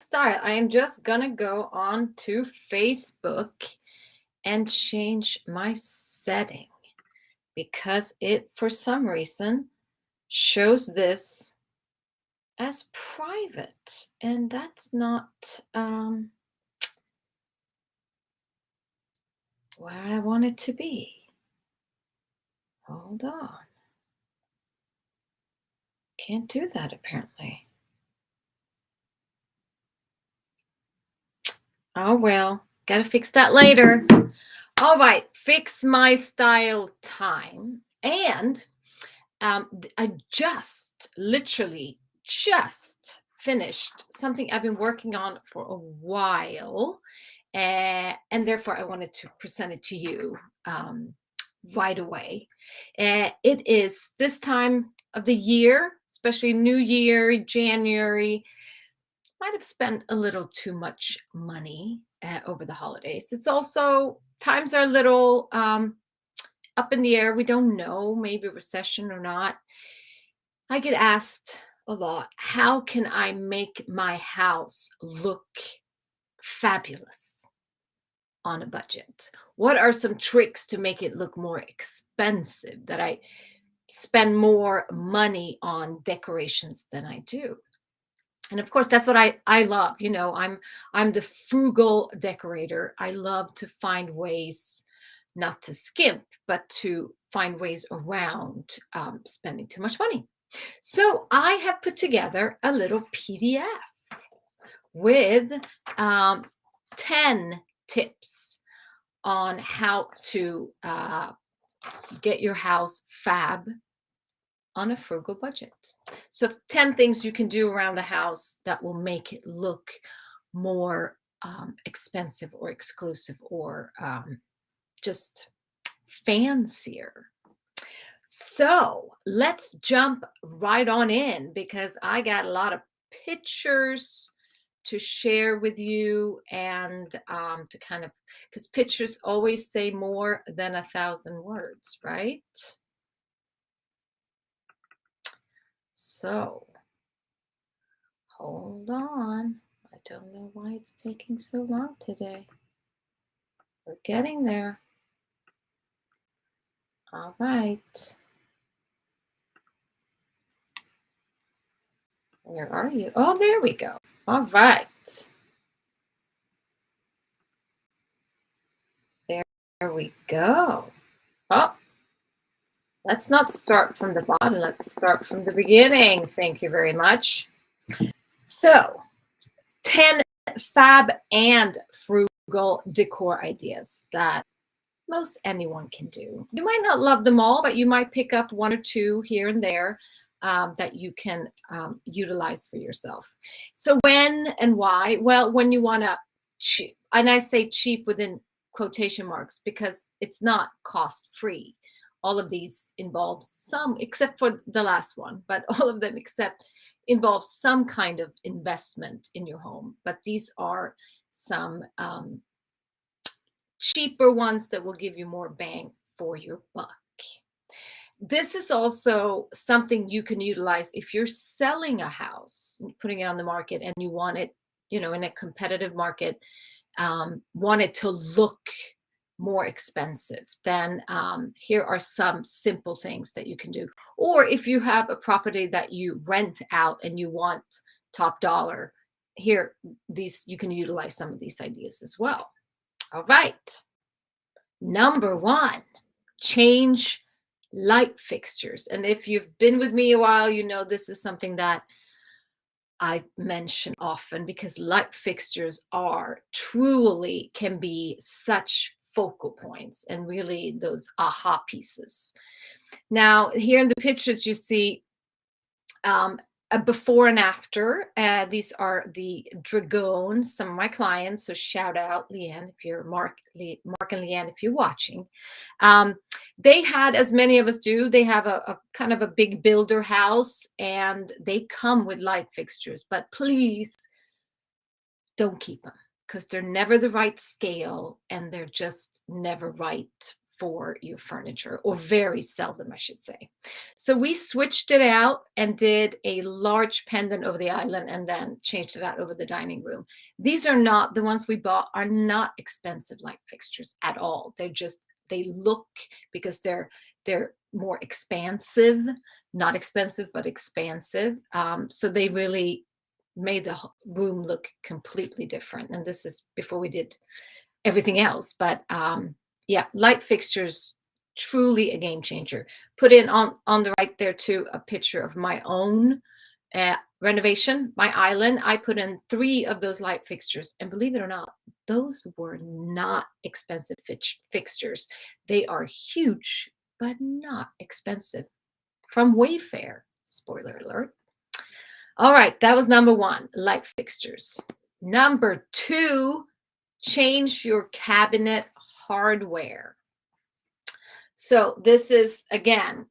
Style. I am just gonna go on to Facebook and change my setting because it, for some reason, shows this as private, and that's not where I want it to be. Hold on. Can't do that apparently. Oh well, gotta fix that later. All right, fix my style time. And I just literally just finished something I've been working on for a while. And therefore, I wanted to present it to you right away. It is this time of the year, especially New Year, January. Might have spent a little too much money over the holidays. It's also times are a little up in the air. We don't know, maybe recession or not. I get asked a lot, how can I make my house look fabulous on a budget? What are some tricks to make it look more expensive, that I spend more money on decorations than I do? And of course, that's what I love. I'm the frugal decorator. I love to find ways not to skimp, but to find ways around spending too much money. So I have put together a little PDF with 10 tips on how to get your house fab on a frugal budget. So 10 things you can do around the house that will make it look more expensive or exclusive or just fancier. So let's jump right on in because I got a lot of pictures to share with you and to kind of, because pictures always say more than 1,000 words, right? So hold on. I don't know why it's taking so long today. We're getting there. All right. Where are you? Oh, there we go. All right. There we go. Oh, let's not start from the bottom. Let's start from the beginning. Thank you very much. So, 10 fab and frugal decor ideas that most anyone can do. You might not love them all, but you might pick up one or two here and there that you can utilize for yourself. So when and why? Well, when you want to cheap, and I say cheap within quotation marks because it's not cost free. All of these involve some, except for the last one, but all of them except involve some kind of investment in your home. But these are some cheaper ones that will give you more bang for your buck. This is also something you can utilize if you're selling a house, putting it on the market, and you want it, in a competitive market, want it to look more expensive. Then here are some simple things that you can do. Or if you have a property that you rent out and you want top dollar, here, you can utilize some of these ideas as well. All right. Number one, change light fixtures. And if you've been with me a while, you know this is something that I mention often because light fixtures are truly can be such focal points and really those aha pieces. Now, here in the pictures, you see a before and after. These are the Dragones, some of my clients. So shout out Leanne if you're Mark and Leanne if you're watching. They had, as many of us do, they have a kind of a big builder house and they come with light fixtures, but please don't keep them because they're never the right scale and they're just never right for your furniture, or very seldom, I should say. So we switched it out and did a large pendant over the island and then changed it out over the dining room. These are not, the ones we bought are not expensive light fixtures at all. They're just, they look, because they're more expansive, not expensive, but expansive. So they really made the room look completely different. And this is before we did everything else. But yeah, light fixtures, truly a game changer. Put in on the right there too a picture of my own renovation, my island. I put in 3 of those light fixtures, and believe it or not, those were not expensive fixtures. They are huge, but not expensive, from Wayfair. Spoiler alert. All right, that was number 1, light fixtures. Number 2, change your cabinet hardware. So this is, again,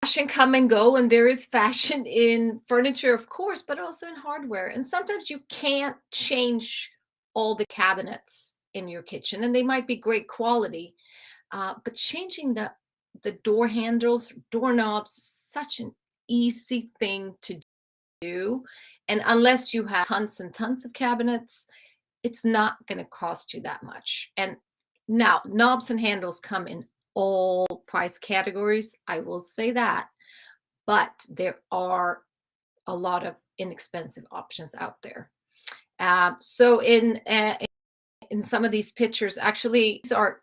fashion come and go, and there is fashion in furniture, of course, but also in hardware. And sometimes you can't change all the cabinets in your kitchen, and they might be great quality, but changing the door handles, doorknobs, such an easy thing to do. And unless you have tons and tons of cabinets, it's not going to cost you that much. And now knobs and handles come in all price categories, I will say that, but there are a lot of inexpensive options out there. So in some of these pictures, actually, these are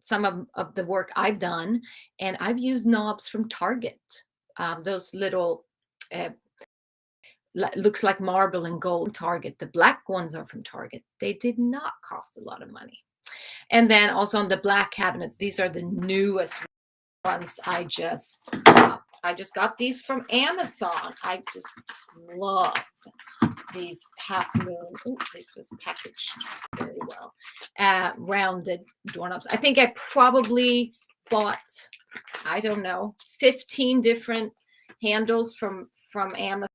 some of the work I've done, and I've used knobs from Target. Those little looks like marble and gold, Target. The black ones are from Target. They did not cost a lot of money. And then also on the black cabinets, these are the newest ones. I just got these from Amazon. I just love these Half Moon. Oh, this was packaged very well. Rounded doorknobs. I think I probably bought, I don't know, 15 different handles from Amazon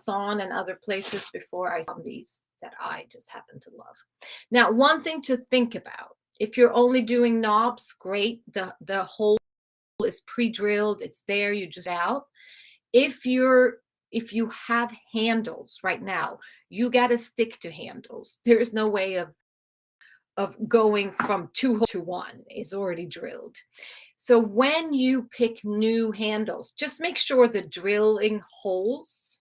and other places before I saw these that I just happen to love. Now, one thing to think about, if you're only doing knobs, great. The hole is pre-drilled, it's there, you just out. If you have handles right now, you got to stick to handles. There's no way of going from 2 holes to 1. It's already drilled. So when you pick new handles, just make sure the drilling holes,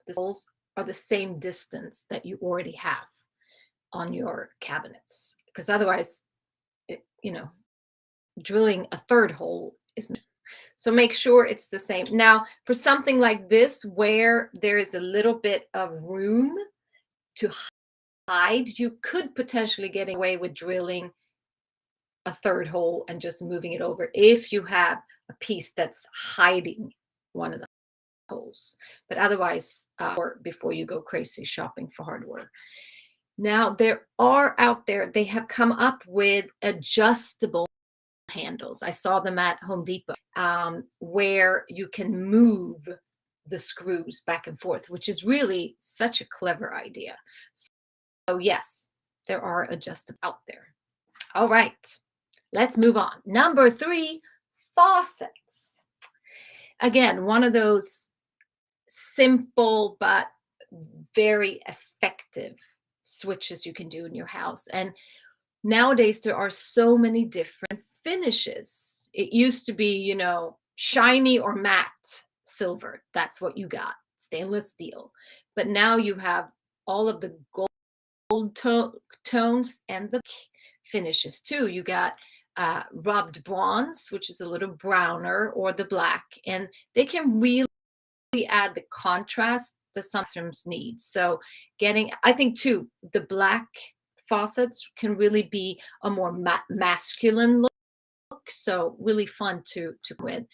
the holes are the same distance that you already have on your cabinets, because otherwise, drilling a 3rd hole isn't. So make sure it's the same. Now, for something like this, where there is a little bit of room to hide, you could potentially get away with drilling a 3rd hole and just moving it over if you have a piece that's hiding one of the holes. But otherwise, or before you go crazy shopping for hardware. Now, there are out there, they have come up with adjustable handles. I saw them at Home Depot, where you can move the screws back and forth, which is really such a clever idea. So yes, there are adjustable out there. All right, let's move on. Number 3, faucets. Again, one of those simple but very effective switches you can do in your house. And nowadays there are so many different finishes. It used to be, shiny or matte silver. That's what you got, stainless steel. But now you have all of the gold tones and the finishes too. You got rubbed bronze, which is a little browner, or the black, and they can really add the contrast that some bathrooms need. So I think too, the black faucets can really be a more masculine look. So really fun to with.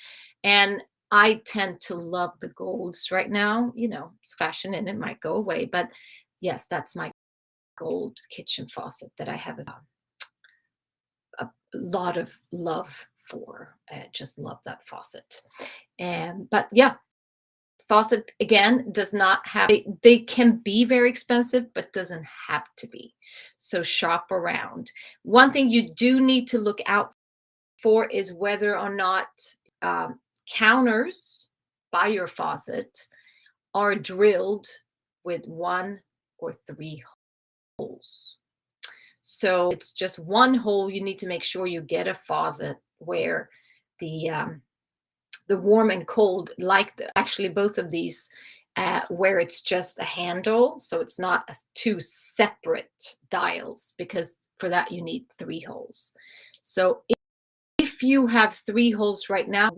And I tend to love the golds right now. It's fashion and it might go away, but yes, that's my gold kitchen faucet that I have a lot of love for. I just love that faucet. But yeah, faucet, again, does not have, they can be very expensive, but doesn't have to be. So shop around. One thing you do need to look out for is whether or not um, counters by your faucet are drilled with 1 or 3 holes. So it's just 1 hole. You need to make sure you get a faucet where the warm and cold, like actually both of these, where it's just a handle, so it's not 2 separate dials, because for that you need 3 holes. So if you have 3 holes right now,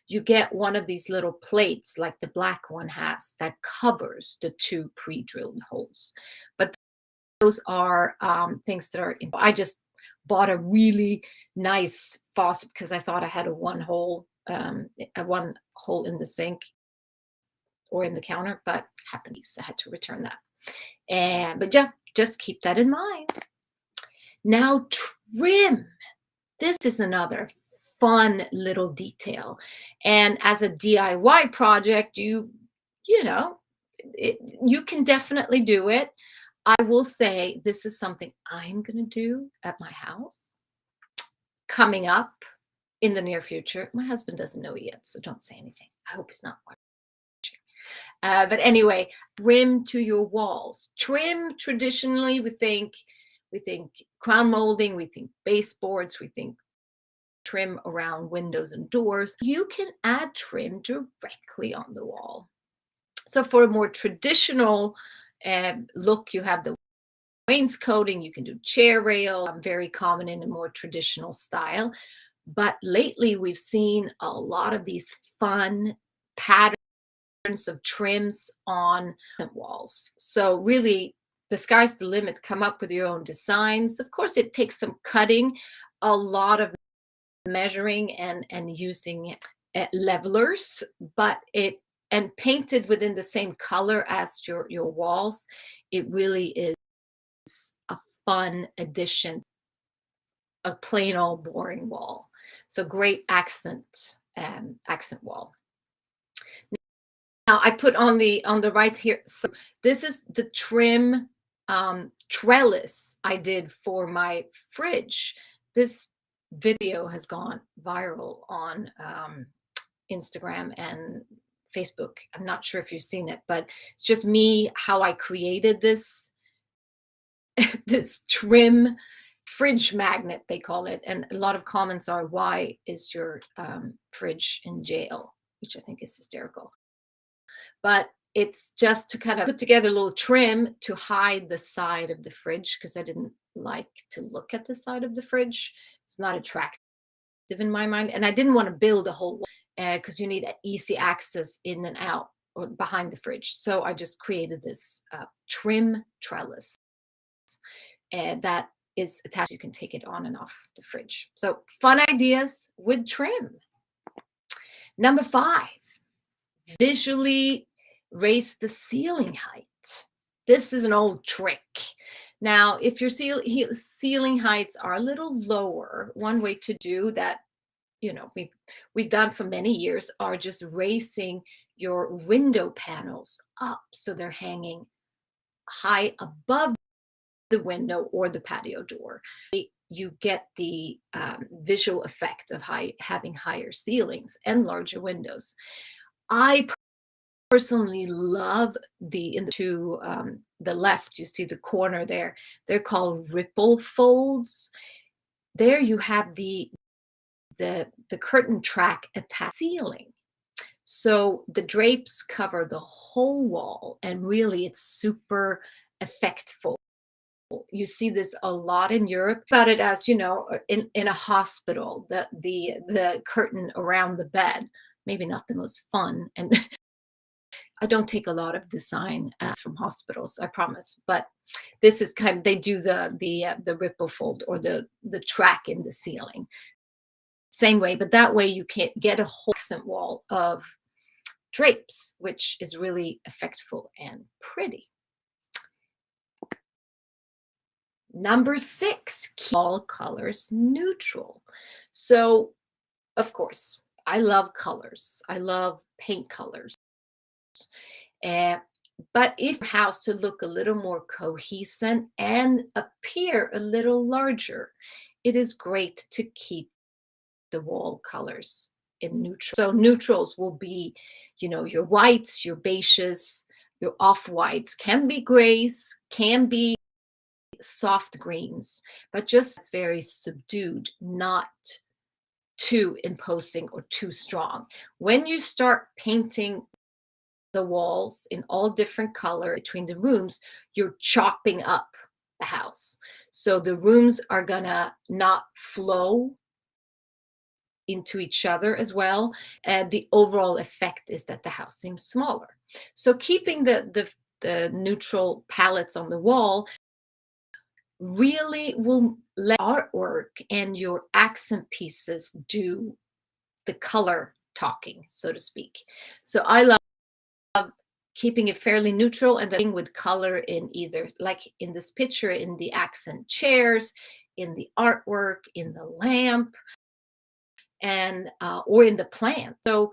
you get one of these little plates like the black one has that covers the 2 pre-drilled holes. But those are things that are, I just bought a really nice faucet because I thought I had a 1 hole, a 1 hole in the sink or in the counter, but happened, so I had to return that. But yeah, just keep that in mind. Now, trim. This is another fun little detail. And as a DIY project, you know, you can definitely do it. I will say this is something I'm going to do at my house coming up in the near future. My husband doesn't know yet, so don't say anything. I hope he's not watching. But anyway, trim to your walls. Trim, traditionally, we think crown molding, we think baseboards, we think trim around windows and doors. You can add trim directly on the wall. So for a more traditional look, you have the wainscoting, you can do chair rail, very common in a more traditional style. But lately we've seen a lot of these fun patterns of trims on walls. So really, the sky's the limit. Come up with your own designs. Of course, it takes some cutting, a lot of measuring and using levelers, but and painted within the same color as your walls. It really is a fun addition, a plain old boring wall. So great accent wall. Now I put on the right here. So this is the trim trellis I did for my fridge. This video has gone viral on Instagram and Facebook. I'm not sure if you've seen it, but it's just me, how I created this this trim fridge magnet, they call it. And a lot of comments are, why is your fridge in jail? Which I think is hysterical. But it's just to kind of put together a little trim to hide the side of the fridge, because I didn't like to look at the side of the fridge. It's not attractive in my mind. And I didn't want to build a whole, because you need easy access in and out or behind the fridge. So I just created this trim trellis that is attached. You can take it on and off the fridge. So fun ideas with trim. Number 5, visually raise the ceiling height. This is an old trick. Now, if your ceiling heights are a little lower, one way to do that, we've done for many years, are just raising your window panels up so they're hanging high above the window or the patio door. You get the visual effect of having higher ceilings and larger windows. I personally love to the left, you see the corner there. They're called ripple folds. There you have the curtain track attached ceiling. So the drapes cover the whole wall, and really it's super effectful. You see this a lot in Europe. About it as, in a hospital, the curtain around the bed. Maybe not the most fun, and I don't take a lot of design from hospitals, I promise. But this is kind of, they do the ripple fold or the track in the ceiling. Same way, but that way you can get a whole accent wall of drapes, which is really effectful and pretty. Number 6, keep all colors neutral. So, of course, I love colors. I love paint colors. Uh, but if your house to look a little more cohesive and appear a little larger, it is great to keep the wall colors in neutral. So neutrals will be, your whites, your beiges, your off-whites, can be grays, can be soft greens, but just it's very subdued, not too imposing or too strong. When you start painting the walls in all different color between the rooms, you're chopping up the house. So the rooms are gonna not flow into each other as well. And the overall effect is that the house seems smaller. So keeping the neutral palettes on the wall really will let artwork and your accent pieces do the color talking, so to speak. So I love keeping it fairly neutral and then with color in either, like in this picture, in the accent chairs, in the artwork, in the lamp, and or in the plant. So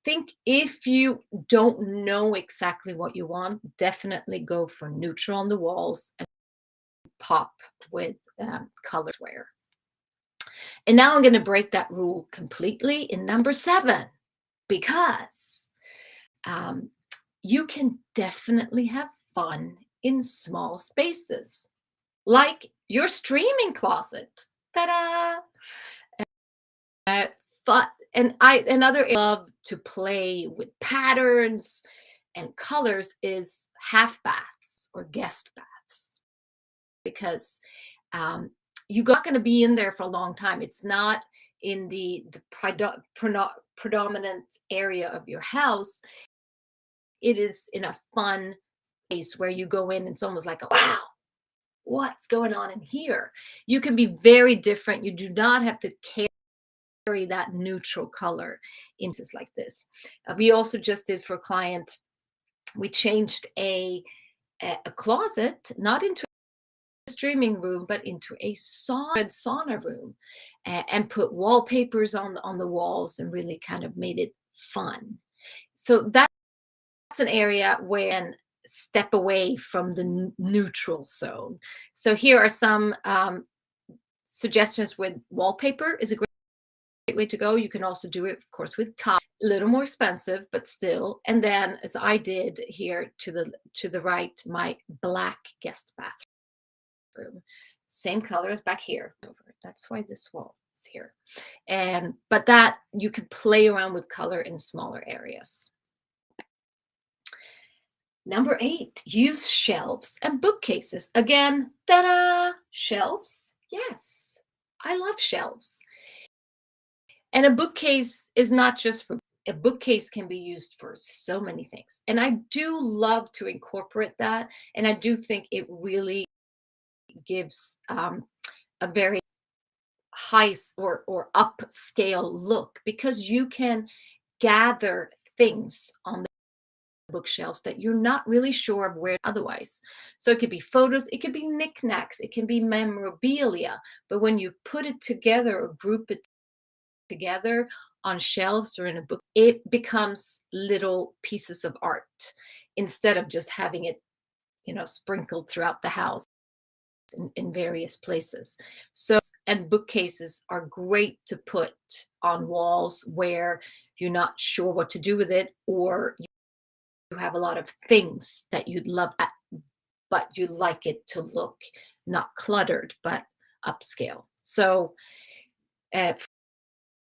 think if you don't know exactly what you want, definitely go for neutral on the walls and pop with color square. And now I'm going to break that rule completely in number 7, because you can definitely have fun in small spaces, like your streaming closet. Ta-da! But another area I love to play with patterns and colors is half baths or guest baths, because you're not going to be in there for a long time. It's not in the predominant area of your house. It is in a fun place where you go in and it's almost like, wow, what's going on in here? You can be very different. You do not have to carry that neutral color into like this. We also just did for a client, we changed a closet, not into a streaming room, but into a sauna room, and put wallpapers on the walls and really kind of made it fun. So that's an area where step away from the neutral zone. So here are some suggestions with wallpaper is a great way to go. You can also do it, of course, with tile. A little more expensive, but still. And then, as I did here to the right, my black guest bathroom, same color as back here. That's why this wall is here. But that you can play around with color in smaller areas. Number 8, use shelves and bookcases. Again, ta-da! Shelves. Yes, I love shelves. And a bookcase is not just for, a bookcase can be used for so many things. And I do love to incorporate that. And I do think it really gives a very high or upscale look, because you can gather things on the bookshelves that you're not really sure of where otherwise. So it could be photos, it could be knickknacks, it can be memorabilia. But when you put it together or group it together on shelves or in a book, it becomes little pieces of art instead of just having it, sprinkled throughout the house in various places. So, and bookcases are great to put on walls where you're not sure what to do with it, or you have a lot of things that you'd love that, but you like it to look not cluttered, but upscale. So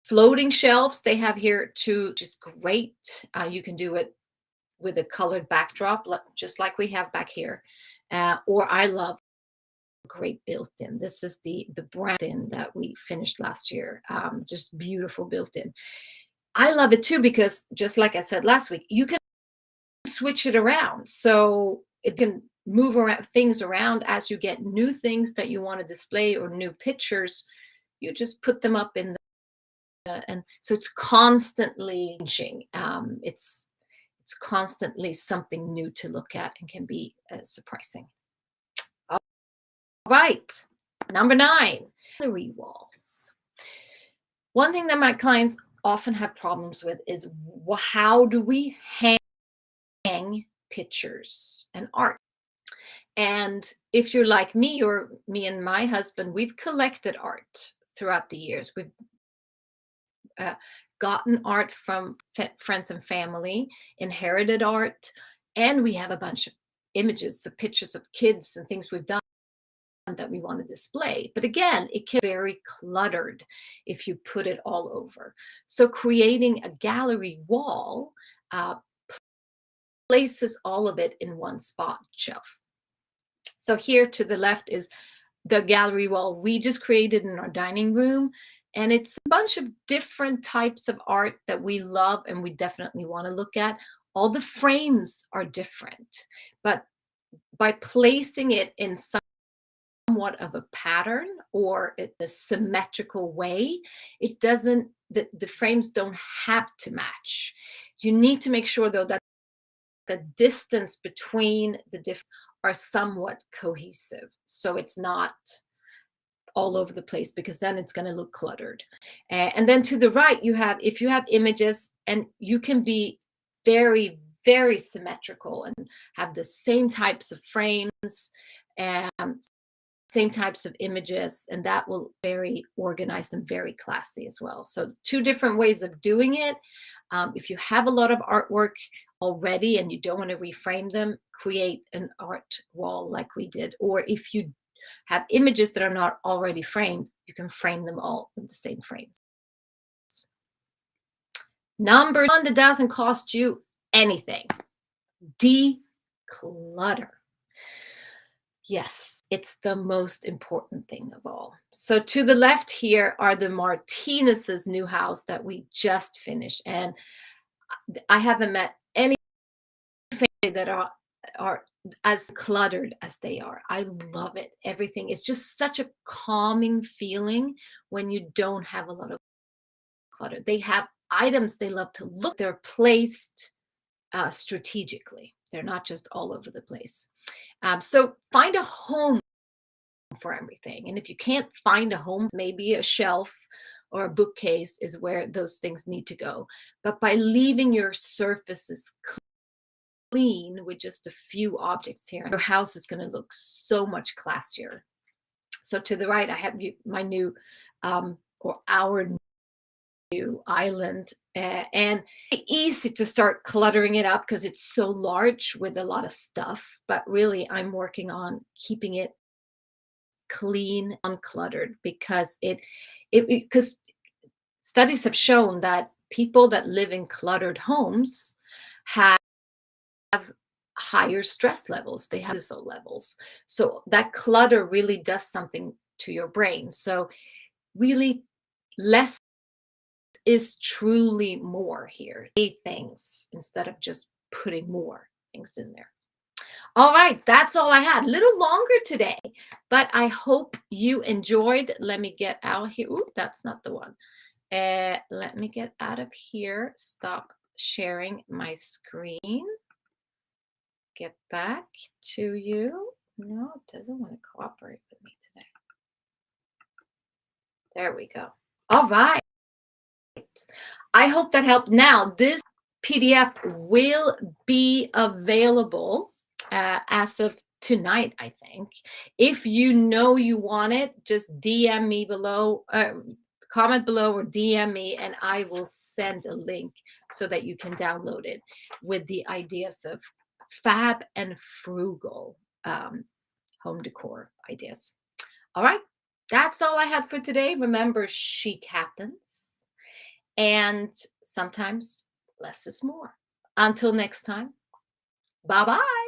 floating shelves they have here too, just great. You can do it with a colored backdrop, just like we have back here. Or I love great built-in. This is the brand that we finished last year. Just beautiful built-in. I love it too, because just like I said last week, you can switch it around. So it can move around things around as you get new things that you want to display or new pictures. You just put them up in and so it's constantly changing. It's constantly something new to look at and can be surprising. All right, number 9, gallery walls. One thing that my clients often have problems with is how do we hang pictures and art. And if you're like me or me and my husband, we've collected art throughout the years. We've uh, gotten art from friends and family, inherited art, and we have a bunch of images of pictures of kids and things we've done that we want to display. But again, it can be very cluttered if you put it all over. So creating a gallery wall uh, places all of it in one spot shelf. So here to the left is the gallery wall we just created in our dining room. And it's a bunch of different types of art that we love and we definitely want to look at. All the frames are different, but by placing it in somewhat of a pattern or in a symmetrical way, it doesn't, the frames don't have to match. You need to make sure though that the distance between the different are somewhat cohesive. So it's not all over the place because then it's going to look cluttered. And then to the right, you have, if you have images and you can be very, very symmetrical and have the same types of frames and same types of images, and that will very organized and very classy as well. So two different ways of doing it. If you have a lot of artwork already and you don't want to reframe them, create an art wall like we did. Or if you have images that are not already framed, you can frame them all with the same frames. Number one that doesn't cost you anything: declutter. Yes, it's the most important thing of all. So to the left here are the Martinez's new house that we just finished. And I haven't met any family that are as cluttered as they are. I love it. Everything is just such a calming feeling when you don't have a lot of clutter. They have items they love to look. They're placed strategically. They're not just all over the place. So find a home for everything. And if you can't find a home, maybe a shelf or a bookcase is where those things need to go. But by leaving your surfaces clean with just a few objects here, your house is going to look so much classier. So to the right, I have my new or our new island, and easy to start cluttering it up because it's so large with a lot of stuff. But really, I'm working on keeping it clean, uncluttered, because because studies have shown that people that live in cluttered homes have higher stress levels. They have cortisol levels. So that clutter really does something to your brain. So really, less is truly more here. 8 things instead of just putting more things in there. All right, that's all I had. A little longer today, but I hope you enjoyed. Let me get out here. Ooh, that's not the one. Let me get out of here. Stop sharing my screen. Get back to you. No, it doesn't want to cooperate with me today. There we go. All right. I hope that helped. Now, this PDF will be available as of tonight, I think. If you know you want it, just DM me below, comment below or DM me, and I will send a link so that you can download it with the ideas of fab and frugal home decor ideas. All right, that's all I had for today. Remember, chic happens. And sometimes less is more. Until next time, bye-bye.